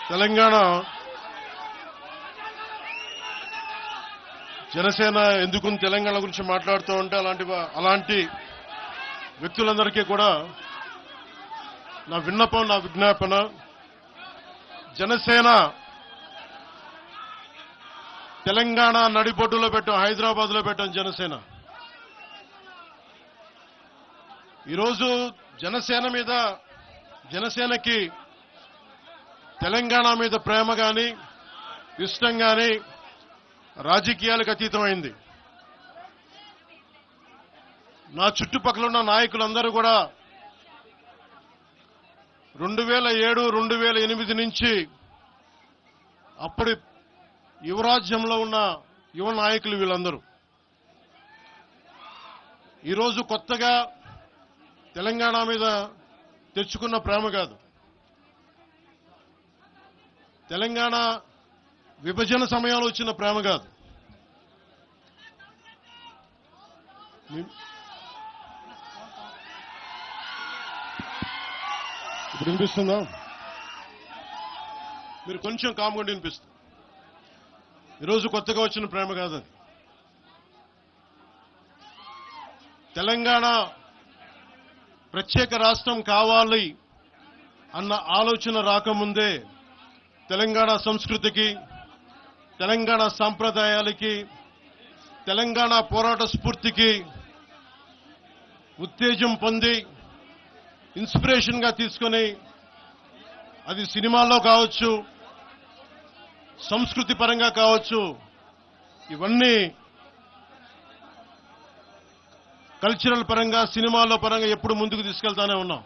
తెలంగాణ జనసేన ఎందుకు తెలంగాణ గురించి మాట్లాడుతూ ఉంటే అలాంటి వ్యక్తులందరికీ కూడా నా విన్నపం, నా విజ్ఞాపన, జనసేన తెలంగాణ నడిబొడ్డులో పెట్టాం, హైదరాబాద్ లో పెట్టాం జనసేన. ఈరోజు జనసేనకి తెలంగాణ మీద ప్రేమ గాని ఇష్టం గాని రాజకీయాలకు అతీతమైంది. నా చుట్టుపక్కల ఉన్న నాయకులందరూ కూడా 2007, 2008 నుంచి అప్పటి యువరాజ్యంలో ఉన్న యువ నాయకులు వీళ్ళందరూ ఈరోజు కొత్తగా తెలంగాణ మీద తెచ్చుకున్న ప్రేమ కాదు, తెలంగాణ విభజన సమయంలో వచ్చిన ప్రేమ కాదు. ఇప్పుడు వినిపిస్తుందా? మీరు కొంచెం కామ్గా వినిపిస్తుంది. ఈరోజు కొత్తగా వచ్చిన ప్రేమ కాదు అది. తెలంగాణ ప్రత్యేక రాష్ట్రం కావాలి అన్న ఆలోచన రాకముందే తెలంగాణ సంస్కృతికి, తెలంగాణ సాంప్రదాయాలకి, తెలంగాణ పోరాట స్ఫూర్తికి ఉత్తేజం పొంది ఇన్స్పిరేషన్ గా తీసుకొని, అది సినిమాల్లో కావచ్చు, సంస్కృతి పరంగా కావచ్చు, ఇవన్నీ కల్చరల్ పరంగా, సినిమాల్లో పరంగా ఎప్పుడు ముందుకు తీసుకెళ్తానే ఉన్నాం.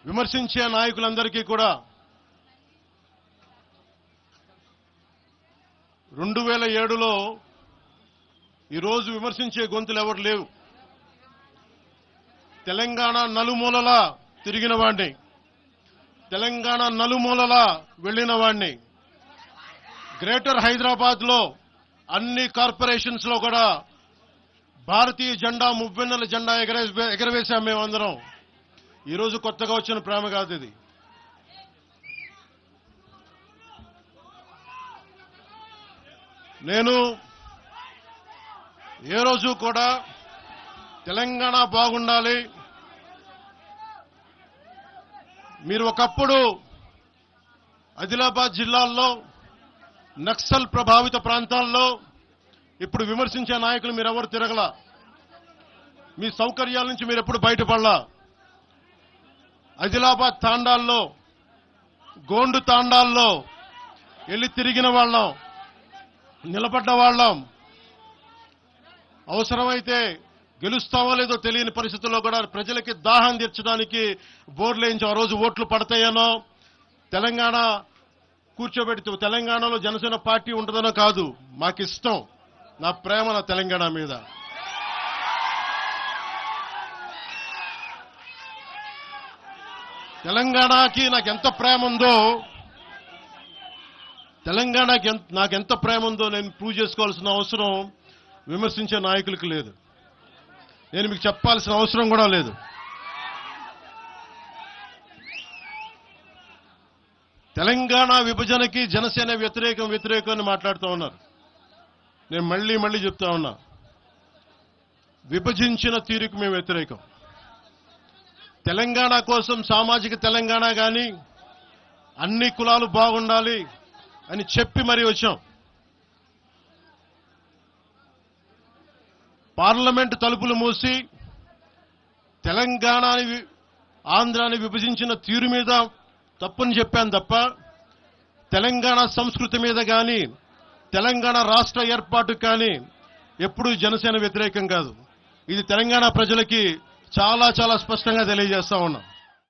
విమర్శించే నాయకులందరికీ కూడా 2007లో ఈరోజు విమర్శించే గొంతులు ఎవరు లేవు. తెలంగాణ నలుమూలలా తిరిగిన వాడిని, తెలంగాణ నలుమూలలా వెళ్లిన వాడిని, గ్రేటర్ హైదరాబాద్ లో అన్ని కార్పొరేషన్స్ లో కూడా భారతీయ జెండా, మువ్వెన్నెల జెండా ఎగరవేశాం మేమందరం. ఈరోజు కొత్తగా వచ్చిన ప్రేమ కాదు ఇది. నేను ఏ రోజు కూడా తెలంగాణ బాగుండాలి, మీరు ఒకప్పుడు ఆదిలాబాద్ జిల్లాల్లో నక్సల్ ప్రభావిత ప్రాంతాల్లో ఇప్పుడు విమర్శించే నాయకులు మీరెవరు తిరగలా, మీ సౌకర్యాల నుంచి మీరు ఎప్పుడు బయటపడలా. ఆదిలాబాద్ తాండాల్లో, గోండు తాండాల్లో వెళ్లి తిరిగిన వాళ్ళం, నిలబడ్డ వాళ్ళం. అవసరమైతే గెలుస్తామో లేదో తెలియని పరిస్థితుల్లో కూడా ప్రజలకి దాహం తీర్చడానికి బోర్డులు వేయించి ఆ రోజు ఓట్లు పడతాయనో, తెలంగాణ కూర్చోబెడుతూ తెలంగాణలో జనసేన పార్టీ ఉంటుందనో కాదు, మాకిష్టం, నా ప్రేమ నా తెలంగాణ మీద. తెలంగాణకి నాకెంత ప్రేమ ఉందో, తెలంగాణకి నాకెంత ప్రేమ ఉందో నేను ప్రూవ్ చేసుకోవాల్సిన అవసరం విమర్శించే నాయకులకు లేదు. నేను మీకు చెప్పాల్సిన అవసరం కూడా లేదు. తెలంగాణ విభజనకి జనసేన వ్యతిరేకం అని మాట్లాడుతూ ఉన్నారు. నేను మళ్ళీ చెప్తా ఉన్నా, విభజించిన తీరుకు మేము వ్యతిరేకం. తెలంగాణ కోసం సామాజిక తెలంగాణ గాని, అన్ని కులాలు బాగుండాలి అని చెప్పి మరీ వచ్చాం. పార్లమెంటు తలుపులు మూసి తెలంగాణని, ఆంధ్రాని విభజించిన తీరు మీద తప్పుని చెప్పాను తప్ప, తెలంగాణ సంస్కృతి మీద కానీ, తెలంగాణ రాష్ట్ర ఏర్పాటు కానీ ఎప్పుడూ జనసేన వ్యతిరేకం కాదు. ఇది తెలంగాణ ప్రజలకి చాలా స్పష్టంగా తెలియజేస్తా ఉన్నాం.